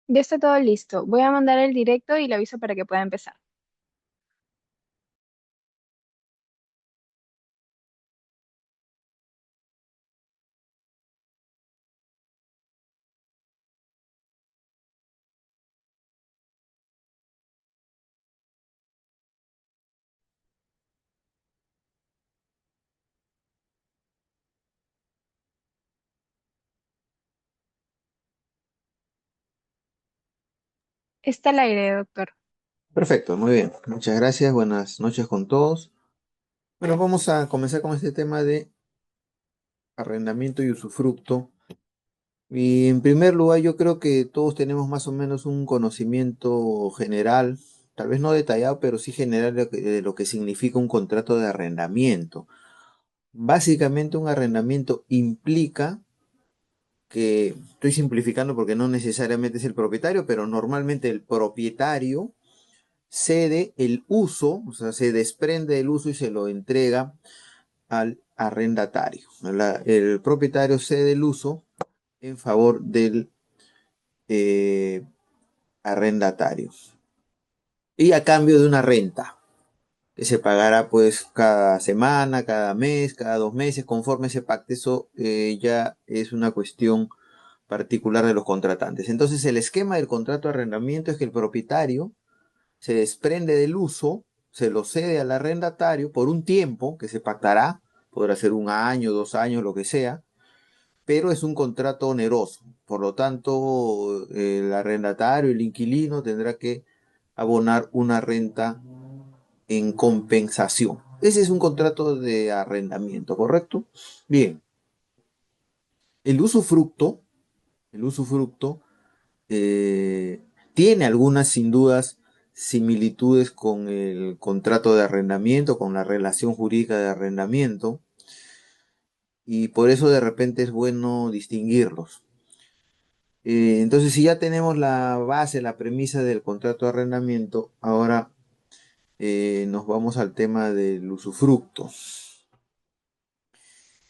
Ya está todo listo. Voy a mandar el directo y le aviso para que pueda empezar. Está al aire, doctor. Perfecto, muy bien. Muchas gracias. Buenas noches con todos. Bueno, vamos a comenzar con este tema de arrendamiento y usufructo. Y en primer lugar, yo creo que todos tenemos más o menos un conocimiento general, tal vez no detallado, pero sí general de lo que significa un contrato de arrendamiento. Básicamente, un arrendamiento implica que, estoy simplificando porque no necesariamente es el propietario, pero normalmente el propietario cede el uso, o sea, se desprende del uso y se lo entrega al arrendatario. El propietario cede el uso en favor del eh, arrendatario y a cambio de una renta que se pagará pues cada semana, cada mes, cada 2 meses, conforme se pacte. Eso ya es una cuestión particular de los contratantes. Entonces el esquema del contrato de arrendamiento es que el propietario se desprende del uso, se lo cede al arrendatario por un tiempo que se pactará, podrá ser 1 año, 2 años, lo que sea, pero es un contrato oneroso. Por lo tanto, el arrendatario, el inquilino, tendrá que abonar una renta en compensación. Ese es un contrato de arrendamiento, ¿correcto? Bien, el usufructo, el usufructo eh, tiene algunas, sin dudas, similitudes con el contrato de arrendamiento, con la relación jurídica de arrendamiento, y por eso de repente es bueno distinguirlos. Entonces, si ya tenemos la base, la premisa del contrato de arrendamiento, ahora nos vamos al tema del usufructo.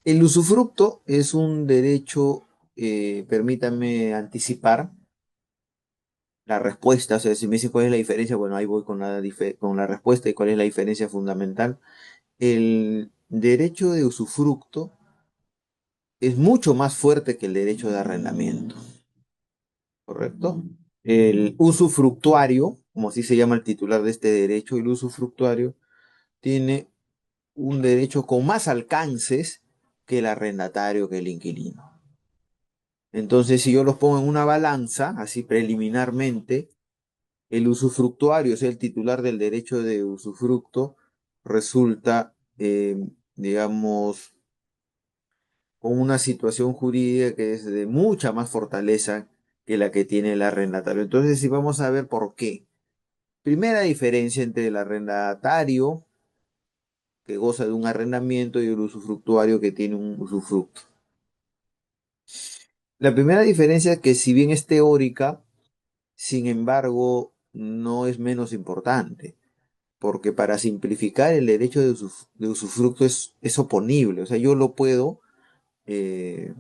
El usufructo es un derecho, permítame anticipar la respuesta, o sea, si me dicen cuál es la diferencia, bueno, ahí voy con la respuesta y cuál es la diferencia fundamental. El derecho de usufructo es mucho más fuerte que el derecho de arrendamiento, ¿correcto? El usufructuario, como así se llama el titular de este derecho, el usufructuario tiene un derecho con más alcances que el arrendatario, que el inquilino. Entonces, si yo los pongo en una balanza, así preliminarmente, el usufructuario es el titular del derecho de usufructo, resulta, digamos, con una situación jurídica que es de mucha más fortaleza que la que tiene el arrendatario. Entonces, si vamos a ver por qué. Primera diferencia entre el arrendatario, que goza de un arrendamiento, y el usufructuario, que tiene un usufructo. La primera diferencia es que, si bien es teórica, sin embargo, no es menos importante, porque para simplificar el derecho de usufructo es oponible, o sea, yo eh,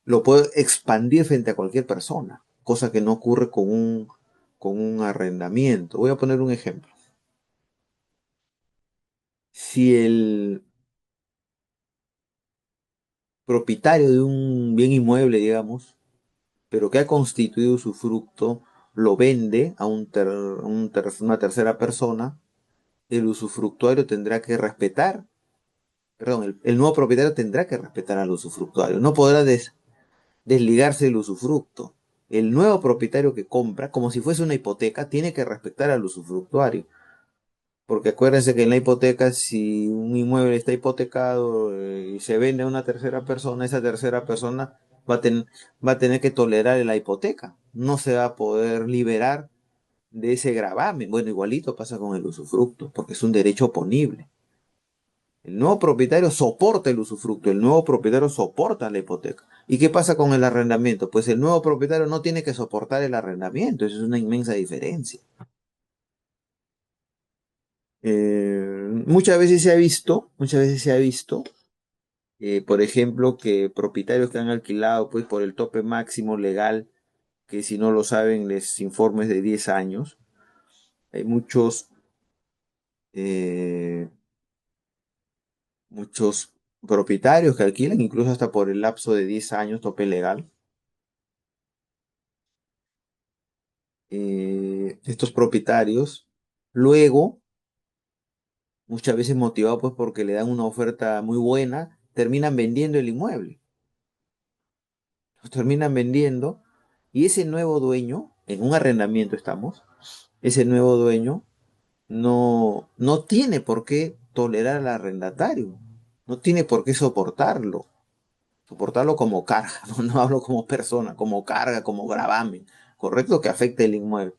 lo puedo expandir frente a cualquier persona, cosa que no ocurre con un arrendamiento. Voy a poner un ejemplo. Si el propietario de un bien inmueble, digamos, pero que ha constituido usufructo, lo vende a una tercera persona, el usufructuario tendrá que respetar, perdón, el nuevo propietario tendrá que respetar al usufructuario, no podrá desligarse del usufructo. El nuevo propietario que compra, como si fuese una hipoteca, tiene que respetar al usufructuario. Porque acuérdense que en la hipoteca, si un inmueble está hipotecado y se vende a una tercera persona, esa tercera persona va a, va a tener que tolerar la hipoteca. No se va a poder liberar de ese gravamen. Bueno, igualito pasa con el usufructo, porque es un derecho oponible. El nuevo propietario soporta el usufructo, el nuevo propietario soporta la hipoteca. ¿Y qué pasa con el arrendamiento? Pues el nuevo propietario no tiene que soportar el arrendamiento, eso es una inmensa diferencia. Muchas veces se ha visto, por ejemplo, que propietarios que han alquilado pues por el tope máximo legal que si no lo saben les informo es de 10 años. Hay eh, muchos propietarios que alquilan, incluso hasta por el lapso de 10 años, tope legal. Estos propietarios, luego, muchas veces motivados pues porque le dan una oferta muy buena, terminan vendiendo el inmueble. Los terminan vendiendo y ese nuevo dueño, en un arrendamiento estamos, ese nuevo dueño no tiene por qué tolerar al arrendatario, no tiene por qué soportarlo como carga, no hablo como persona, como carga, como gravamen, correcto, que afecte el inmueble.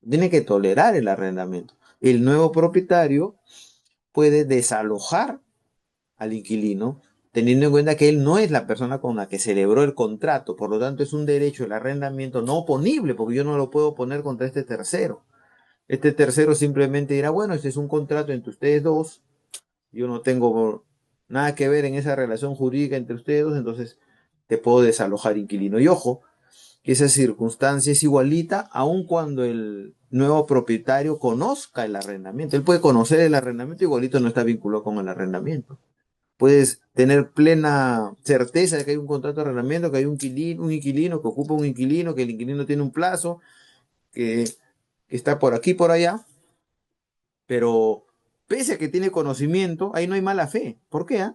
Tiene que tolerar el arrendamiento. El nuevo propietario puede desalojar al inquilino, teniendo en cuenta que él no es la persona con la que celebró el contrato, por lo tanto es un derecho el arrendamiento no oponible, porque yo no lo puedo poner contra este tercero. Este tercero simplemente dirá, bueno, este es un contrato entre ustedes dos, yo no tengo nada que ver en esa relación jurídica entre ustedes dos, entonces te puedo desalojar, inquilino. Y ojo, que esa circunstancia es igualita aun cuando el nuevo propietario conozca el arrendamiento. Él puede conocer el arrendamiento, igualito no está vinculado con el arrendamiento. Puedes tener plena certeza de que hay un contrato de arrendamiento, que hay un inquilino que ocupa un inquilino, que el inquilino tiene un plazo, que está por aquí, por allá, pero pese a que tiene conocimiento, ahí no hay mala fe. ¿Por qué?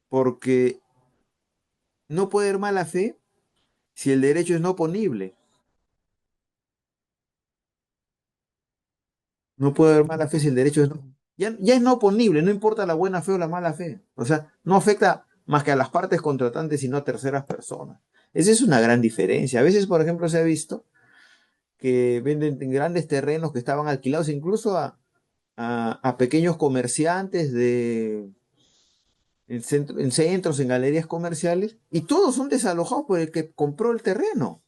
Porque no puede haber mala fe si el derecho es no ponible. No puede haber mala fe si el derecho es no. Ya es no oponible, no importa la buena fe o la mala fe. O sea, no afecta más que a las partes contratantes, sino a terceras personas. Esa es una gran diferencia. A veces, por ejemplo, se ha visto que venden grandes terrenos que estaban alquilados incluso a pequeños comerciantes en centros, en galerías comerciales, y todos son desalojados por el que compró el terreno.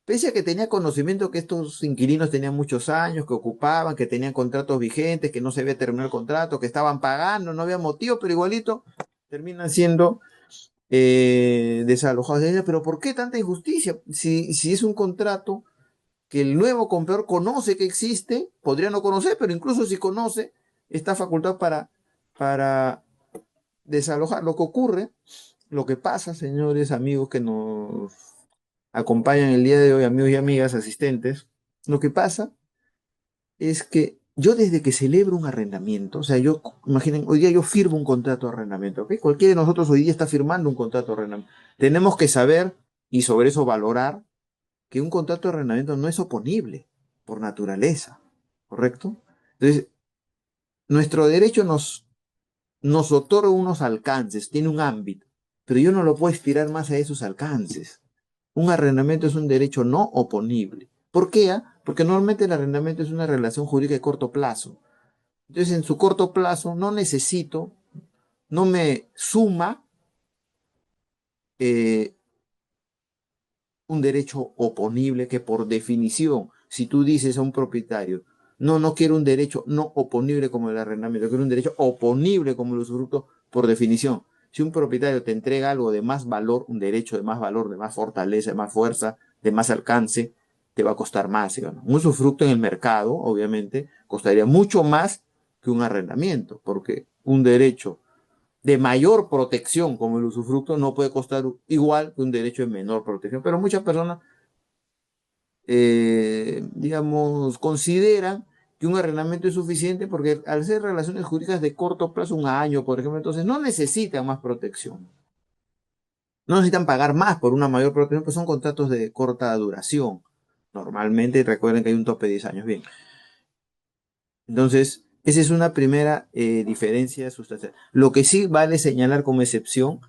Pese a que tenía conocimiento que estos inquilinos tenían muchos años, que ocupaban, que tenían contratos vigentes, que no se había terminado el contrato, que estaban pagando, no había motivo, pero igualito terminan siendo desalojados. Pero ¿por qué tanta injusticia? Si es un contrato que el nuevo comprador conoce que existe, podría no conocer, pero incluso si conoce, está facultado para desalojar. Lo que ocurre, lo que pasa, señores, amigos que nos acompañan el día de hoy, amigos y amigas, asistentes, lo que pasa es que yo desde que celebro un arrendamiento, o sea, imaginen, hoy día yo firmo un contrato de arrendamiento, ¿ok? Cualquiera de nosotros hoy día está firmando un contrato de arrendamiento. Tenemos que saber y sobre eso valorar que un contrato de arrendamiento no es oponible por naturaleza, ¿correcto? Entonces, nuestro derecho nos otorga unos alcances, tiene un ámbito, pero yo no lo puedo estirar más a esos alcances. Un arrendamiento es un derecho no oponible. ¿Por qué? Porque normalmente el arrendamiento es una relación jurídica de corto plazo. Entonces, en su corto plazo no me suma eh, un derecho oponible que por definición, si tú dices a un propietario, no quiero un derecho no oponible como el arrendamiento, quiero un derecho oponible como el usufructo, por definición. Si un propietario te entrega algo de más valor, un derecho de más valor, de más fortaleza, de más fuerza, de más alcance, te va a costar más. Digamos. Un usufructo en el mercado, obviamente, costaría mucho más que un arrendamiento, porque un derecho de mayor protección como el usufructo no puede costar igual que un derecho de menor protección. Pero muchas personas, digamos, consideran que un arrendamiento es suficiente porque al ser relaciones jurídicas de corto plazo, un año, por ejemplo, entonces no necesitan más protección. No necesitan pagar más por una mayor protección, pues son contratos de corta duración. Normalmente, recuerden que hay un tope de 10 años. Bien. Entonces, esa es una primera diferencia sustancial. Lo que sí vale señalar como excepción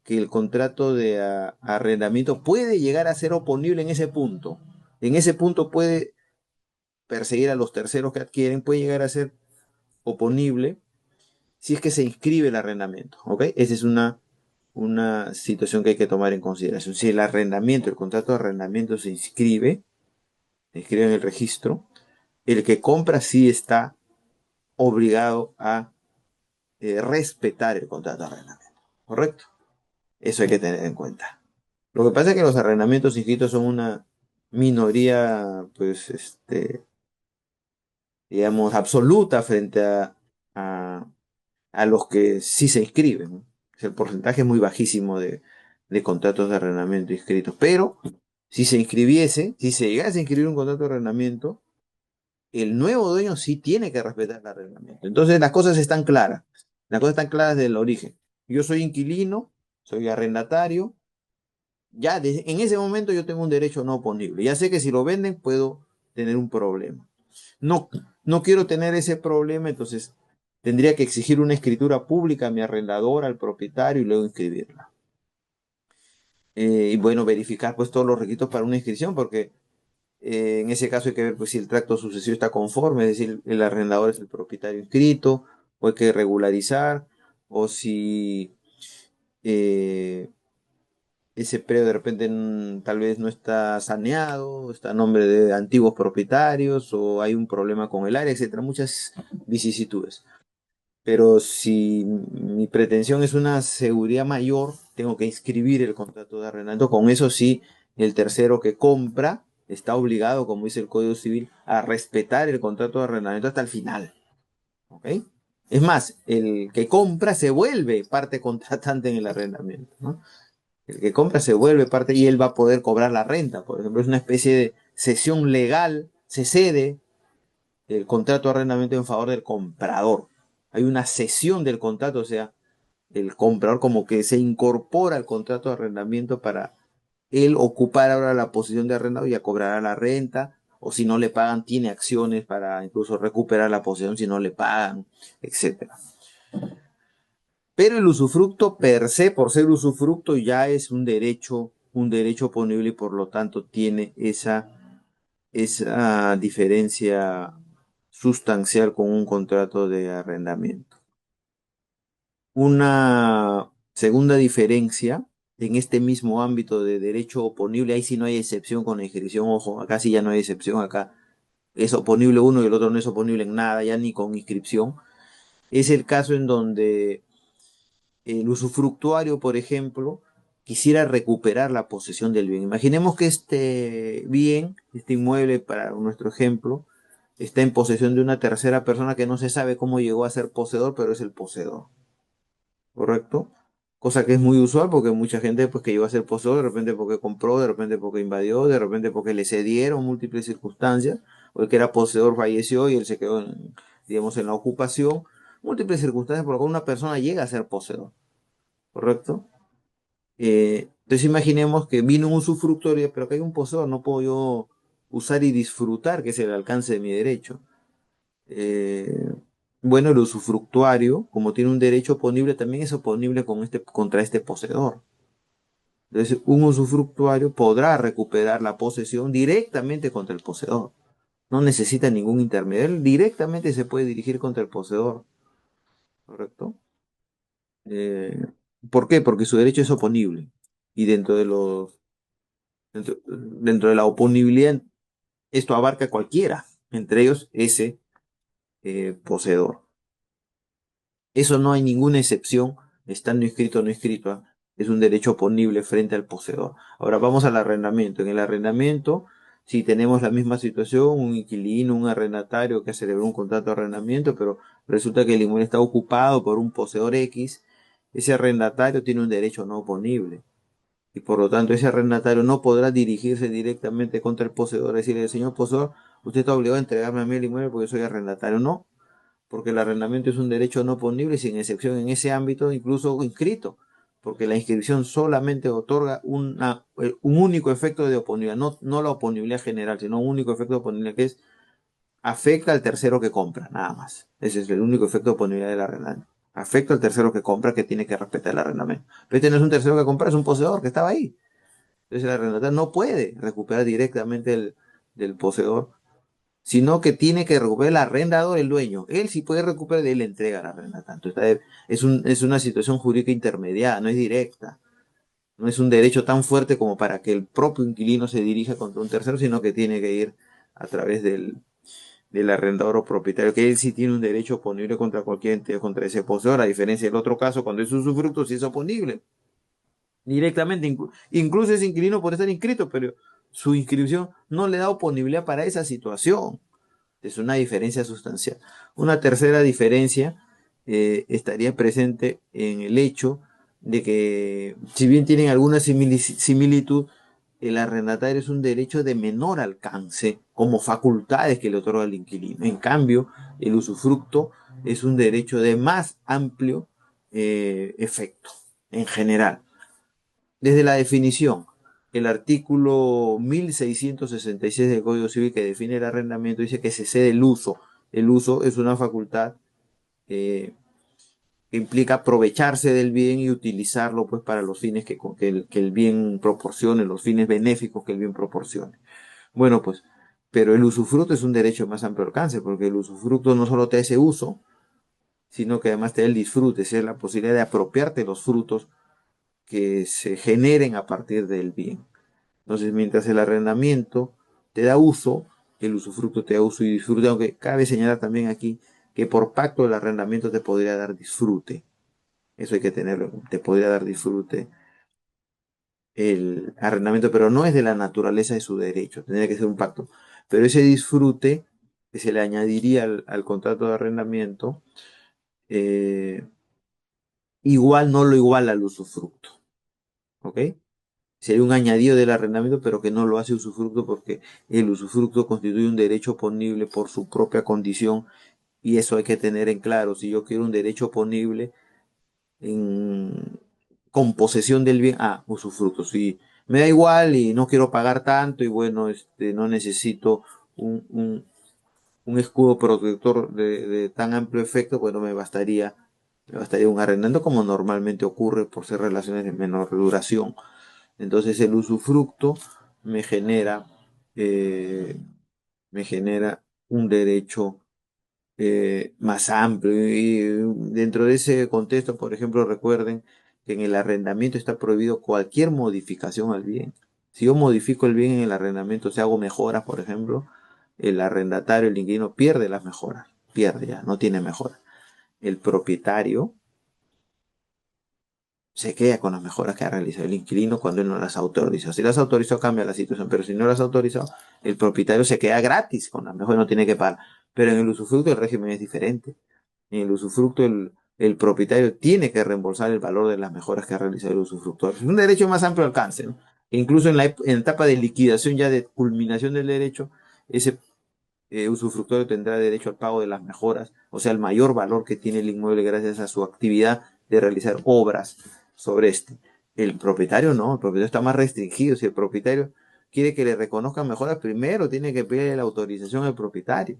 que el contrato de arrendamiento puede llegar a ser oponible en ese punto. En ese punto puede perseguir a los terceros que adquieren, puede llegar a ser oponible si es que se inscribe el arrendamiento. ¿Ok? Esa es una situación que hay que tomar en consideración. Si el arrendamiento, el contrato de arrendamiento se inscribe en el registro, el que compra sí está obligado a respetar el contrato de arrendamiento. ¿Correcto? Eso hay que tener en cuenta. Lo que pasa es que los arrendamientos inscritos son una minoría, pues, digamos, absoluta frente a, a los que sí se inscriben, ¿no? El porcentaje es muy bajísimo de contratos de arrendamiento inscritos. Pero si se inscribiese, si se llegase a inscribir un contrato de arrendamiento, el nuevo dueño sí tiene que respetar el arrendamiento. Entonces las cosas están claras. Las cosas están claras desde el origen. Yo soy inquilino, soy arrendatario. Ya en ese momento yo tengo un derecho no oponible. Ya sé que si lo venden puedo tener un problema. No, no quiero tener ese problema, entonces tendría que exigir una escritura pública a mi arrendador, al propietario y luego inscribirla. Y bueno, verificar pues todos los requisitos para una inscripción, porque en ese caso hay que ver pues, si el tracto sucesivo está conforme, es decir, el arrendador es el propietario inscrito, o hay que regularizar, o si eh, ese predio de repente tal vez no está saneado, está a nombre de antiguos propietarios, o hay un problema con el área, etcétera, muchas vicisitudes. Pero si mi pretensión es una seguridad mayor, tengo que inscribir el contrato de arrendamiento. Con eso sí, el tercero que compra está obligado, como dice el Código Civil, a respetar el contrato de arrendamiento hasta el final. ¿Ok? Es más, el que compra se vuelve parte contratante en el arrendamiento, ¿no? El que compra se vuelve parte y él va a poder cobrar la renta. Por ejemplo, es una especie de cesión legal, se cede el contrato de arrendamiento en favor del comprador. Hay una cesión del contrato, o sea, el comprador como que se incorpora al contrato de arrendamiento para él ocupar ahora la posición de arrendado y ya cobrará la renta, o si no le pagan, tiene acciones para incluso recuperar la posición si no le pagan, etcétera. Pero el usufructo per se, por ser usufructo, ya es un derecho oponible y por lo tanto tiene esa diferencia sustancial con un contrato de arrendamiento. Una segunda diferencia en este mismo ámbito de derecho oponible, ahí sí no hay excepción con la inscripción, ojo, acá sí ya no hay excepción, acá es oponible uno y el otro no es oponible en nada, ya ni con inscripción. Es el caso en donde el usufructuario, por ejemplo, quisiera recuperar la posesión del bien. Imaginemos que este bien, este inmueble, para nuestro ejemplo, está en posesión de una tercera persona que no se sabe cómo llegó a ser poseedor, pero es el poseedor, ¿correcto? Cosa que es muy usual porque mucha gente pues que llegó a ser poseedor, de repente porque compró, de repente porque invadió, de repente porque le cedieron múltiples circunstancias, o el que era poseedor falleció y él se quedó, digamos, en la ocupación, múltiples circunstancias por las cuales una persona llega a ser poseedor, ¿correcto? Entonces imaginemos que vino un usufructorio, pero que hay un poseedor, no puedo yo usar y disfrutar, que es el alcance de mi derecho. Eh, bueno, el usufructuario, como tiene un derecho oponible, también es oponible contra este poseedor. Entonces, un usufructuario podrá recuperar la posesión directamente contra el poseedor. No necesita ningún intermediario, directamente se puede dirigir contra el poseedor, ¿correcto? Eh, ¿Por qué? Porque su derecho es oponible. Y dentro de la oponibilidad, esto abarca a cualquiera, entre ellos ese poseedor. Eso no hay ninguna excepción, estando inscrito o no inscrito, ¿ah? Es un derecho oponible frente al poseedor. Ahora vamos al arrendamiento. En el arrendamiento, si tenemos la misma situación, un inquilino, un arrendatario que celebró un contrato de arrendamiento, pero resulta que el inmueble está ocupado por un poseedor X, ese arrendatario tiene un derecho no oponible. Y por lo tanto, ese arrendatario no podrá dirigirse directamente contra el poseedor, decirle, señor poseedor, usted está obligado a entregarme a mí el inmueble porque soy arrendatario. No, porque el arrendamiento es un derecho no punible, sin excepción en ese ámbito, incluso inscrito, porque la inscripción solamente otorga un único efecto de oponibilidad, no la oponibilidad general, sino un único efecto de oponibilidad que es afecta al tercero que compra, nada más. Ese es el único efecto de oponibilidad del arrendamiento. Afecta al tercero que compra, que tiene que respetar el arrendamiento. Pero este no es un tercero que compra, es un poseedor que estaba ahí. Entonces el arrendatario no puede recuperar directamente del poseedor, sino que tiene que recuperar el arrendador, el dueño. Él sí puede recuperar y él le entrega al arrendatario. Es una situación jurídica intermediada, no es directa. No es un derecho tan fuerte como para que el propio inquilino se dirija contra un tercero, sino que tiene que ir a través del arrendador o propietario, que él sí tiene un derecho oponible contra cualquier entidad, contra ese poseedor, a diferencia del otro caso, cuando es usufructo, sí es oponible. directamente. Incluso es inquilino por estar inscrito, pero su inscripción no le da oponibilidad para esa situación. Es una diferencia sustancial. Una tercera diferencia estaría presente en el hecho de que, si bien tienen alguna similitud, el arrendatario es un derecho de menor alcance, como facultades que le otorga el inquilino. En cambio, el usufructo es un derecho de más amplio efecto, en general. Desde la definición, el artículo 1666 del Código Civil, que define el arrendamiento, dice que se cede el uso. El uso es una facultad que implica aprovecharse del bien y utilizarlo pues para los fines que el bien proporcione, los fines benéficos que el bien proporcione. Bueno, pues, pero el usufructo es un derecho de más amplio alcance, porque el usufructo no solo te da ese uso, sino que además te da el disfrute, es la posibilidad de apropiarte los frutos que se generen a partir del bien. Entonces, mientras el arrendamiento te da uso, el usufructo te da uso y disfrute, aunque cabe señalar también aquí que por pacto el arrendamiento te podría dar disfrute. Eso hay que tenerlo, te podría dar disfrute el arrendamiento, pero no es de la naturaleza de su derecho, tendría que ser un pacto. Pero ese disfrute que se le añadiría al contrato de arrendamiento, eh, igual no lo iguala al usufructo, ¿ok? Sería un añadido del arrendamiento, pero que no lo hace usufructo porque el usufructo constituye un derecho oponible por su propia condición y eso hay que tener en claro. Si yo quiero un derecho oponible en, con posesión del bien, usufructo. Si me da igual y no quiero pagar tanto y bueno, no necesito un, un, un escudo protector de tan amplio efecto, bueno, me bastaría un arrendamiento como normalmente ocurre por ser relaciones de menor duración. Entonces el usufructo me genera, eh, me genera un derecho más amplio. Y dentro de ese contexto, por ejemplo, recuerden que en el arrendamiento está prohibido cualquier modificación al bien. Si yo modifico el bien en el arrendamiento, si hago mejoras, por ejemplo, el arrendatario, el inquilino, pierde las mejoras. Pierde ya, no tiene mejoras. El propietario se queda con las mejoras que ha realizado el inquilino cuando él no las autorizó. Si las autorizó, cambia la situación, pero si no las autorizó, el propietario se queda gratis con las mejoras, no tiene que pagar. Pero en el usufructo el régimen es diferente. En el usufructo el propietario tiene que reembolsar el valor de las mejoras que ha realizado el usufructor. Es un derecho más amplio alcance, ¿no? Incluso en la etapa de liquidación ya de culminación del derecho, ese usufructuario tendrá derecho al pago de las mejoras, o sea, el mayor valor que tiene el inmueble gracias a su actividad de realizar obras sobre este. El propietario no, el propietario está más restringido. Si el propietario quiere que le reconozcan mejoras, primero tiene que pedir la autorización al propietario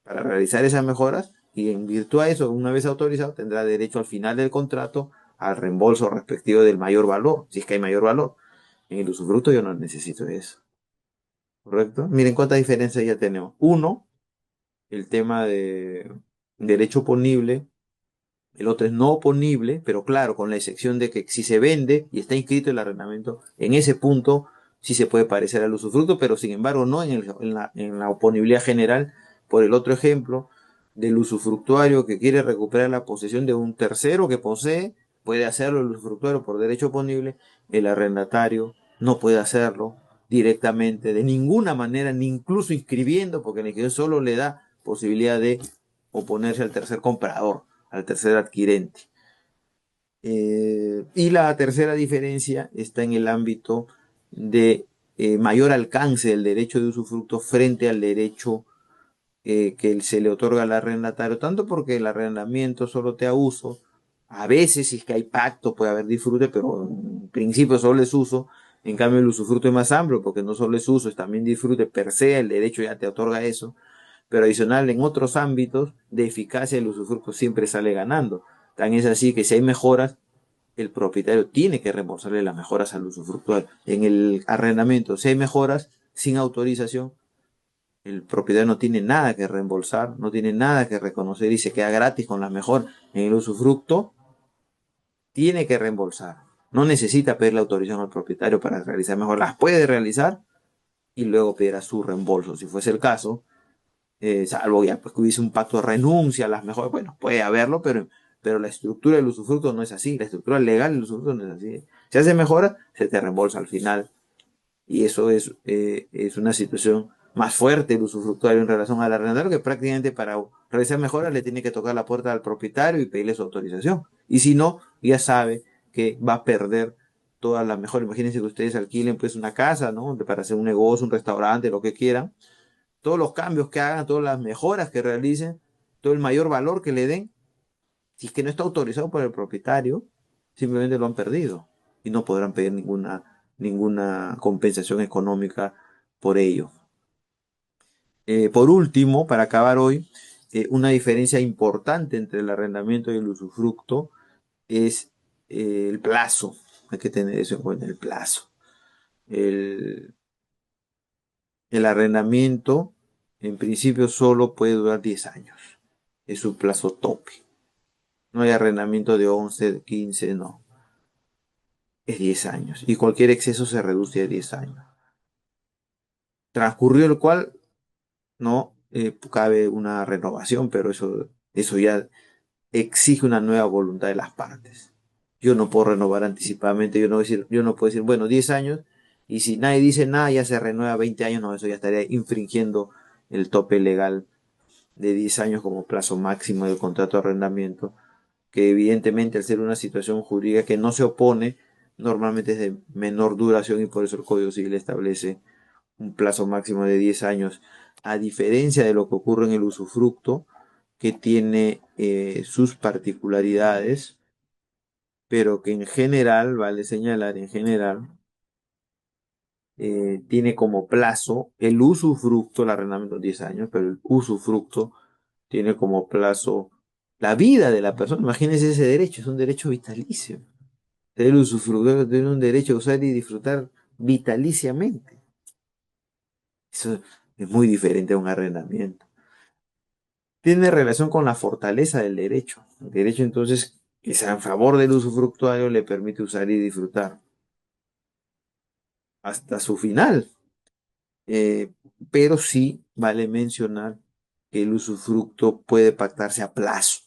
para realizar esas mejoras y en virtud a eso, una vez autorizado, tendrá derecho al final del contrato al reembolso respectivo del mayor valor, si es que hay mayor valor. En el usufructo yo no necesito eso, ¿correcto? Miren cuántas diferencias ya tenemos. Uno, el tema de derecho oponible, el otro es no oponible, pero claro, con la excepción de que si se vende y está inscrito el arrendamiento, en ese punto sí se puede parecer al usufructo, pero sin embargo no en la oponibilidad general. Por el otro ejemplo, del usufructuario que quiere recuperar la posesión de un tercero que posee, puede hacerlo el usufructuario por derecho oponible, el arrendatario no puede hacerlo directamente, de ninguna manera, ni incluso inscribiendo, porque la inscripción solo le da posibilidad de oponerse al tercer comprador, al tercer adquirente. Y la tercera diferencia está en el ámbito de mayor alcance del derecho de usufructo frente al derecho que se le otorga al arrendatario, tanto porque el arrendamiento solo te da uso, a veces si es que hay pacto puede haber disfrute, pero en principio solo es uso. En cambio el usufructo es más amplio porque no solo es uso, es también disfrute per se, el derecho ya te otorga eso, pero adicional en otros ámbitos de eficacia el usufructo siempre sale ganando. Tan es así que si hay mejoras, el propietario tiene que reembolsarle las mejoras al usufructuario. En el arrendamiento, si hay mejoras sin autorización, el propietario no tiene nada que reembolsar, no tiene nada que reconocer y se queda gratis con las mejoras. En el usufructo, tiene que reembolsar. No necesita pedirle autorización al propietario para realizar mejoras. Las puede realizar y luego pedirá su reembolso, si fuese el caso, salvo ya pues, que hubiese un pacto de renuncia a las mejoras. Bueno, puede haberlo, pero la estructura del usufructo no es así. La estructura legal del usufructo no es así. Se hace mejora, se te reembolsa al final. Y eso es una situación más fuerte el usufructuario en relación al arrendador, que prácticamente para realizar mejoras le tiene que tocar la puerta al propietario y pedirle su autorización. Y si no, ya sabe que va a perder todas las mejoras. Imagínense que ustedes alquilen pues una casa, ¿no? Para hacer un negocio, un restaurante, lo que quieran. Todos los cambios que hagan, todas las mejoras que realicen, todo el mayor valor que le den, si es que no está autorizado por el propietario, simplemente lo han perdido y no podrán pedir ninguna compensación económica por ello. Por último, para acabar hoy, una diferencia importante entre el arrendamiento y el usufructo es el plazo. Hay que tener eso en cuenta, el plazo. El, el arrendamiento, en principio, solo puede durar 10 años. Es su plazo tope. No hay arrendamiento de 11, de 15, no. Es 10 años. Y cualquier exceso se reduce a 10 años. Transcurrió el cual no cabe una renovación, pero eso ya exige una nueva voluntad de las partes. Yo no puedo renovar anticipadamente, yo no puedo decir, bueno, 10 años, y si nadie dice nada, ya se renueva 20 años, no, eso ya estaría infringiendo el tope legal de 10 años como plazo máximo del contrato de arrendamiento, que evidentemente al ser una situación jurídica que no se opone, normalmente es de menor duración y por eso el Código Civil establece un plazo máximo de 10 años, a diferencia de lo que ocurre en el usufructo, que tiene sus particularidades, pero que en general, vale señalar, en general, tiene como plazo el usufructo, el arrendamiento 10 años, pero el usufructo tiene como plazo la vida de la persona. Imagínense ese derecho, es un derecho vitalicio. El usufructo tiene un derecho a usar y disfrutar vitaliciamente. Eso es muy diferente a un arrendamiento. Tiene relación con la fortaleza del derecho. El derecho entonces que es a favor del usufructuario le permite usar y disfrutar hasta su final. Eh, pero sí vale mencionar que el usufructo puede pactarse a plazo,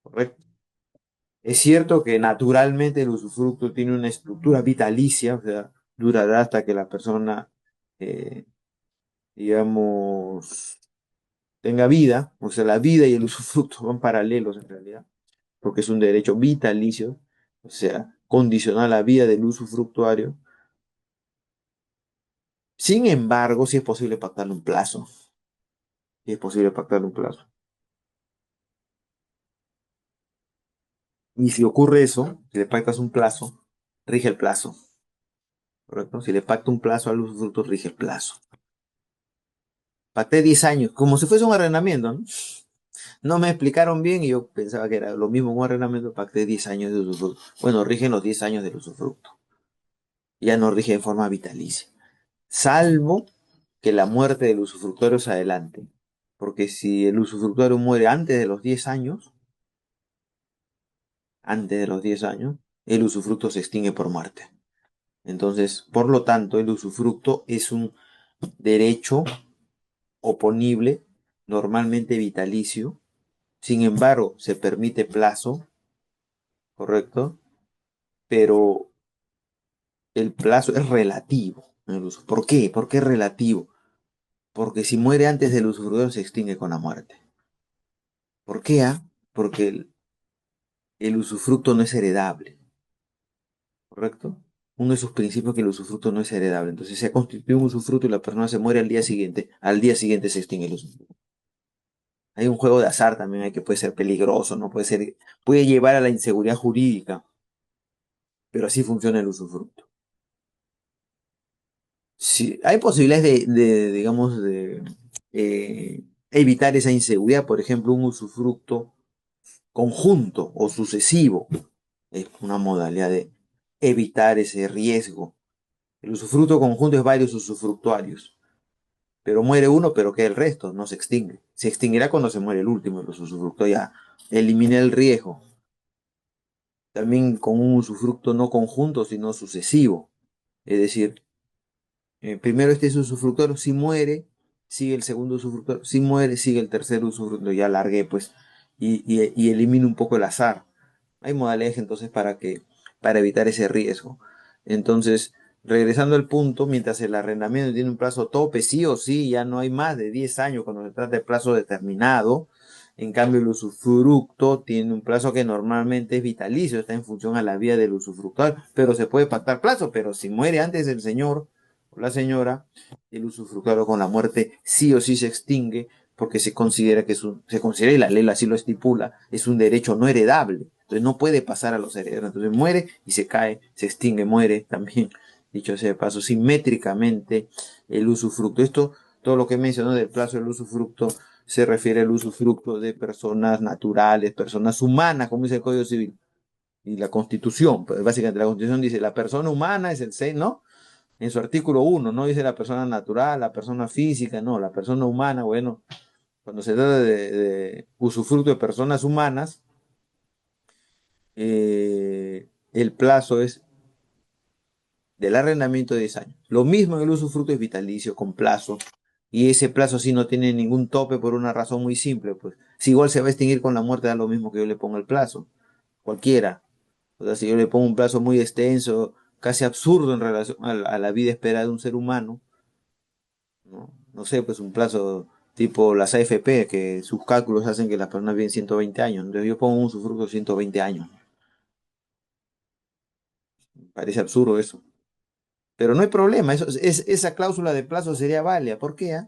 ¿correcto? Es cierto que naturalmente el usufructo tiene una estructura vitalicia, o sea, durará hasta que la persona, eh, digamos, tenga vida, o sea, la vida y el usufructo van paralelos en realidad, porque es un derecho vitalicio, o sea, condicional a la vida del usufructuario. Sin embargo, sí es posible pactarle un plazo, sí es posible pactarle un plazo. Y si ocurre eso, si le pactas un plazo, rige el plazo, ¿correcto? Si le pacta un plazo al usufructo, rige el plazo. Pacté 10 años, como si fuese un arrendamiento, ¿no? No me explicaron bien y yo pensaba que era lo mismo un arrendamiento, pacté 10 años de usufructo. Bueno, rigen los 10 años del usufructo. Ya no rige en forma vitalicia. Salvo que la muerte del usufructuario se adelante. Porque si el usufructuario muere antes de los 10 años, el usufructo se extingue por muerte. Entonces, por lo tanto, el usufructo es un derecho oponible, normalmente vitalicio. Sin embargo, se permite plazo, ¿correcto? Pero el plazo es relativo en el uso. ¿Por qué? ¿Por qué es relativo? Porque si muere antes del usufructuario se extingue con la muerte. ¿Por qué? Porque el usufructo no es heredable, ¿correcto? Uno de sus principios es que el usufructo no es heredable. Entonces se ha constituido un usufructo y la persona se muere al día siguiente se extingue el usufructo. Hay un juego de azar también hay que puede ser peligroso, ¿no? Puede llevar a la inseguridad jurídica, pero así funciona el usufructo. Sí, hay posibilidades digamos, de evitar esa inseguridad, por ejemplo, un usufructo conjunto o sucesivo. Es una modalidad de evitar ese riesgo. El usufructo conjunto es varios usufructuarios, pero muere uno, pero queda el resto, no se extingue. Se extinguirá cuando se muere el último, los usufructos ya elimina el riesgo. También con un usufructo no conjunto, sino sucesivo. Es decir, primero este es usufructuario, si muere, sigue el segundo usufructuario, si muere, sigue el tercer usufructuario, ya largué pues, y elimino un poco el azar. Hay modalidades entonces para que para evitar ese riesgo. Entonces, regresando al punto, mientras el arrendamiento tiene un plazo tope, sí o sí, ya no hay más de 10 años cuando se trata de plazo determinado. En cambio, el usufructo tiene un plazo que normalmente es vitalicio, está en función a la vida del usufructuario, pero se puede pactar plazo, pero si muere antes el señor o la señora, el usufructuario con la muerte sí o sí se extingue porque se considera que se considera, y la ley así lo estipula, es un derecho no heredable. Entonces no puede pasar a los herederos. Entonces muere y se cae, se extingue, muere también, dicho sea de paso, simétricamente el usufructo. Esto, todo lo que mencionó del plazo del usufructo, se refiere al usufructo de personas naturales, personas humanas, como dice el Código Civil y la Constitución. Pues básicamente la Constitución dice la persona humana es el 6, ¿no? En su artículo 1, no dice la persona natural, la persona física, no, la persona humana, bueno, cuando se trata de usufructo de personas humanas, el plazo es del arrendamiento de 10 años. Lo mismo en el usufructo es vitalicio, con plazo. Y ese plazo sí no tiene ningún tope por una razón muy simple, pues. Si igual se va a extinguir con la muerte, da lo mismo que yo le ponga el plazo. Cualquiera. O sea, si yo le pongo un plazo muy extenso, casi absurdo en relación a la vida esperada de un ser humano, ¿no? No sé, pues un plazo tipo las AFP, que sus cálculos hacen que las personas viven 120 años. Entonces yo pongo un usufructo de 120 años. Parece absurdo eso. Pero no hay problema, esa cláusula de plazo sería válida. ¿Por qué?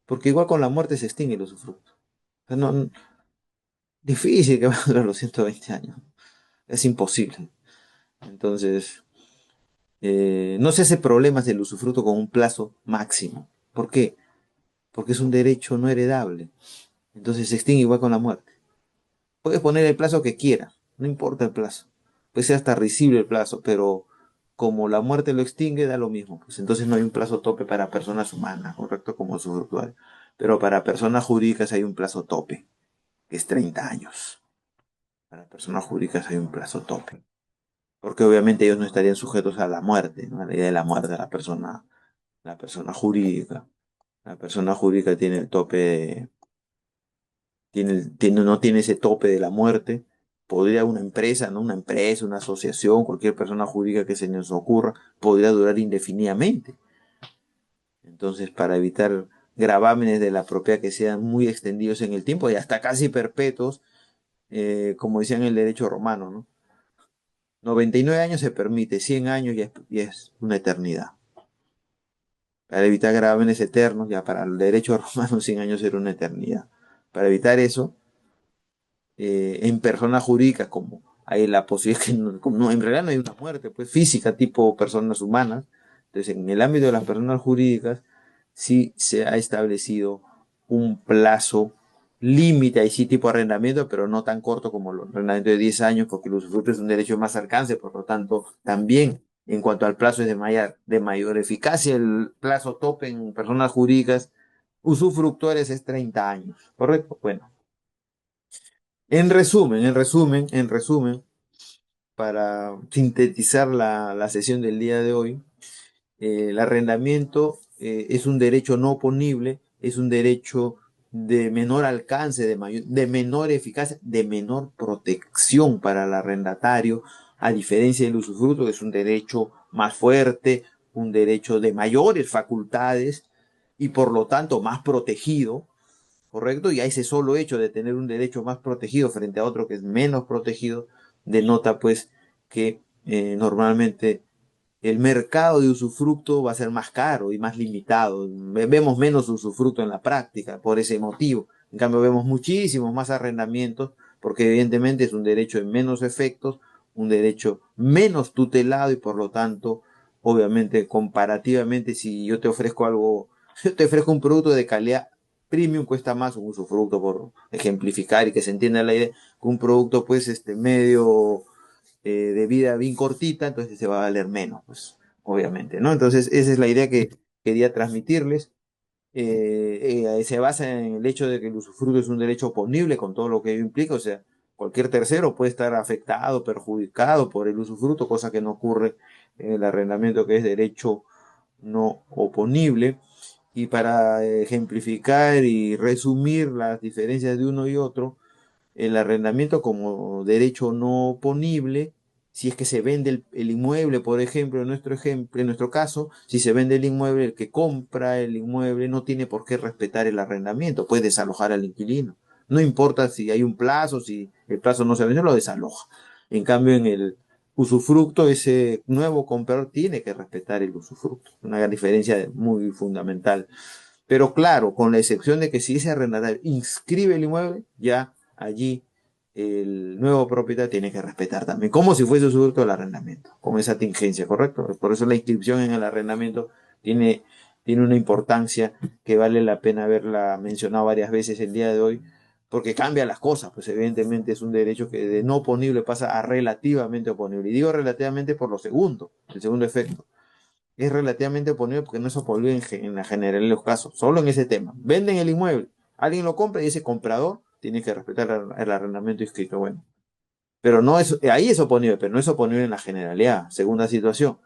Porque igual con la muerte se extingue el usufructo. O sea, difícil que va a durar los 120 años. Es imposible. Entonces, no se hace problemas del usufructo con un plazo máximo. ¿Por qué? Porque es un derecho no heredable. Entonces se extingue igual con la muerte. Puedes poner el plazo que quieras, no importa el plazo. Puede ser hasta risible el plazo, pero como la muerte lo extingue, da lo mismo. Pues entonces no hay un plazo tope para personas humanas, correcto, como usufructuario. Pero para personas jurídicas hay un plazo tope, que es 30 años. Para personas jurídicas hay un plazo tope. Porque obviamente ellos no estarían sujetos a la muerte, ¿no? A la idea de la muerte de la persona jurídica. La persona jurídica tiene el tope no tiene ese tope de la muerte. Podría una empresa, ¿no? Una empresa, una asociación, cualquier persona jurídica que se nos ocurra, podría durar indefinidamente. Entonces, para evitar gravámenes de la propiedad que sean muy extendidos en el tiempo y hasta casi perpetuos, como decían en el derecho romano, ¿no? 99 años se permite, 100 años ya es una eternidad. Para evitar gravámenes eternos, ya para el derecho romano 100 años era una eternidad. Para evitar eso, en personas jurídicas, como hay la posibilidad que en realidad no hay una muerte pues, física tipo personas humanas. Entonces, en el ámbito de las personas jurídicas, sí se ha establecido un plazo límite, ahí sí tipo arrendamiento, pero no tan corto como el arrendamiento de 10 años, porque el usufructo es un derecho de más alcance, por lo tanto, también en cuanto al plazo es de mayor eficacia. El plazo tope en personas jurídicas usufructuarias es 30 años, ¿correcto? Bueno, en resumen, para sintetizar la sesión del día de hoy, el arrendamiento es un derecho no oponible, es un derecho de menor alcance, de menor eficacia, de menor protección para el arrendatario, a diferencia del usufructo, que es un derecho más fuerte, un derecho de mayores facultades y por lo tanto más protegido. ¿Correcto? Y a ese solo hecho de tener un derecho más protegido frente a otro que es menos protegido, denota pues que normalmente el mercado de usufructo va a ser más caro y más limitado. Vemos menos usufructo en la práctica por ese motivo. En cambio vemos muchísimos más arrendamientos porque evidentemente es un derecho de menos efectos, un derecho menos tutelado y por lo tanto, obviamente, comparativamente, si yo te ofrezco algo, yo te ofrezco un producto de calidad premium, cuesta más un usufructo, por ejemplificar y que se entienda la idea, que un producto pues medio de vida bien cortita, entonces se va a valer menos, pues obviamente, ¿no? Entonces esa es la idea que quería transmitirles. Se basa en el hecho de que el usufructo es un derecho oponible con todo lo que ello implica, o sea, cualquier tercero puede estar afectado, perjudicado por el usufructo, cosa que no ocurre en el arrendamiento, que es derecho no oponible. Y para ejemplificar y resumir las diferencias de uno y otro, el arrendamiento como derecho no oponible si es que se vende el inmueble, por ejemplo, en nuestro caso, si se vende el inmueble, el que compra el inmueble no tiene por qué respetar el arrendamiento, puede desalojar al inquilino. No importa si hay un plazo, si el plazo no se vence, lo desaloja. En cambio, en el usufructo, ese nuevo comprador tiene que respetar el usufructo. Una gran diferencia muy fundamental. Pero claro, con la excepción de que si ese arrendatario inscribe el inmueble, ya allí el nuevo propietario tiene que respetar también, como si fuese usufructo del arrendamiento, con esa tingencia, ¿correcto? Por eso la inscripción en el arrendamiento tiene, tiene una importancia que vale la pena haberla mencionado varias veces el día de hoy, porque cambia las cosas, pues evidentemente es un derecho que de no oponible pasa a relativamente oponible. Y digo relativamente por lo segundo, el segundo efecto es relativamente oponible porque no es oponible en la generalidad de los casos, solo en ese tema. Venden el inmueble, alguien lo compra y ese comprador tiene que respetar el arrendamiento inscrito. Bueno, pero no es, ahí es oponible, pero no es oponible en la generalidad. Segunda situación,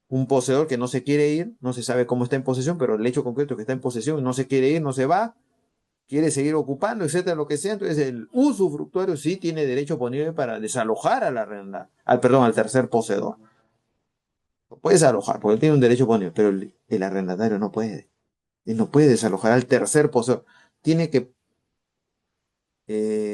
un poseedor que no se quiere ir, no se sabe cómo está en posesión, pero el hecho concreto es que está en posesión y no se quiere ir, no se va, quiere seguir ocupando, etcétera, lo que sea, entonces el usufructuario sí tiene derecho oponible para desalojar al perdón, al tercer poseedor. Lo puede desalojar, porque él tiene un derecho oponible, pero el arrendatario no puede. Él no puede desalojar al tercer poseedor. Tiene que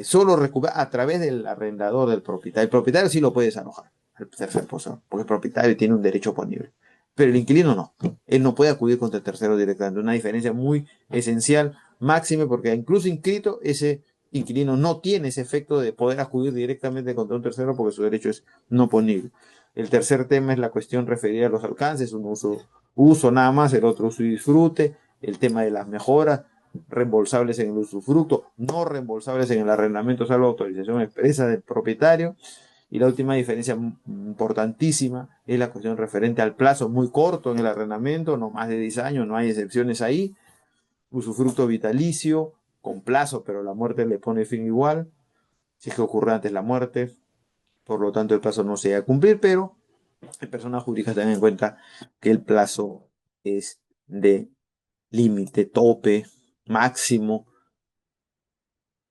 solo recuperar a través del arrendador del propietario. El propietario sí lo puede desalojar al tercer poseedor, porque el propietario tiene un derecho oponible. Pero el inquilino no. Él no puede acudir contra el tercero directamente. Una diferencia muy esencial, máxima, porque incluso inscrito, ese inquilino no tiene ese efecto de poder acudir directamente contra un tercero porque su derecho es no oponible. El tercer tema es la cuestión referida a los alcances, un uso nada más, el otro uso y disfrute, el tema de las mejoras, reembolsables en el usufructo, no reembolsables en el arrendamiento, salvo autorización expresa del propietario. Y la última diferencia importantísima es la cuestión referente al plazo muy corto en el arrendamiento, no más de 10 años, no hay excepciones ahí. Usufructo vitalicio, con plazo, pero la muerte le pone fin igual, si es que ocurre antes la muerte, por lo tanto el plazo no se va a cumplir, pero en personas jurídicas tengan en cuenta que el plazo es de límite, tope, máximo,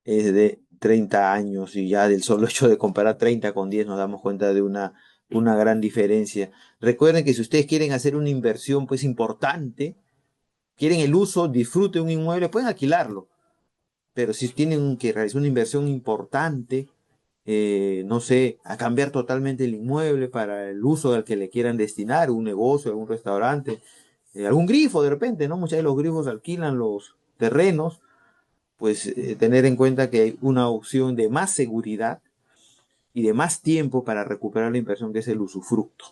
es de 30 años y ya del solo hecho de comparar 30 con 10 nos damos cuenta de una gran diferencia. Recuerden que si ustedes quieren hacer una inversión pues importante, quieren el uso, disfrute un inmueble, pueden alquilarlo, pero si tienen que realizar una inversión importante, no sé, a cambiar totalmente el inmueble para el uso al que le quieran destinar, un negocio, algún restaurante, algún grifo de repente, ¿no? Muchas veces los grifos alquilan los terrenos, pues tener en cuenta que hay una opción de más seguridad y de más tiempo para recuperar la inversión que es el usufructo,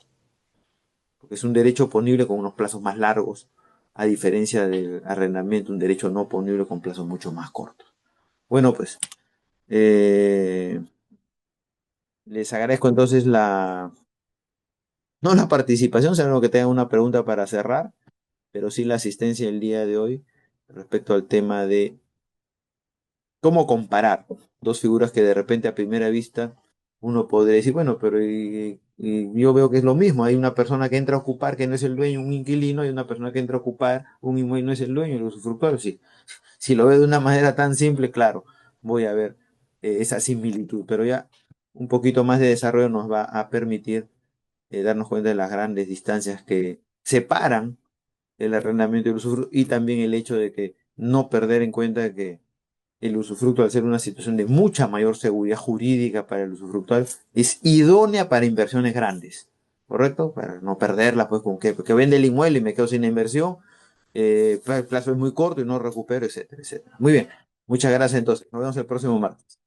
porque es un derecho ponible con unos plazos más largos, a diferencia del arrendamiento, un derecho no ponible con plazos mucho más cortos. Bueno, pues eh, les agradezco entonces no la participación, sino que tengan una pregunta para cerrar, pero sí la asistencia el día de hoy respecto al tema de cómo comparar dos figuras que de repente a primera vista uno podría decir, bueno, pero y yo veo que es lo mismo, hay una persona que entra a ocupar que no es el dueño, un inquilino, y una persona que entra a ocupar un inmueble y no es el dueño, el usufructuario, sí. Si lo veo de una manera tan simple, claro, voy a ver esa similitud, pero ya un poquito más de desarrollo nos va a permitir darnos cuenta de las grandes distancias que separan el arrendamiento y el usufructo y también el hecho de que no perder en cuenta que el usufructo, al ser una situación de mucha mayor seguridad jurídica para el usufructuario, es idónea para inversiones grandes, ¿correcto? Para no perderla, pues, con que vende el inmueble y me quedo sin la inversión, el plazo es muy corto y no recupero, etcétera, etcétera. Muy bien, muchas gracias entonces. Nos vemos el próximo martes.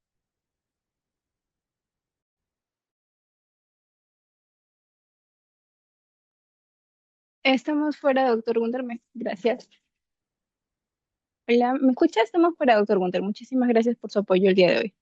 Estamos fuera, doctor Gunter. Gracias. Hola, ¿me escucha? Estamos fuera, doctor Gunter. Muchísimas gracias por su apoyo el día de hoy.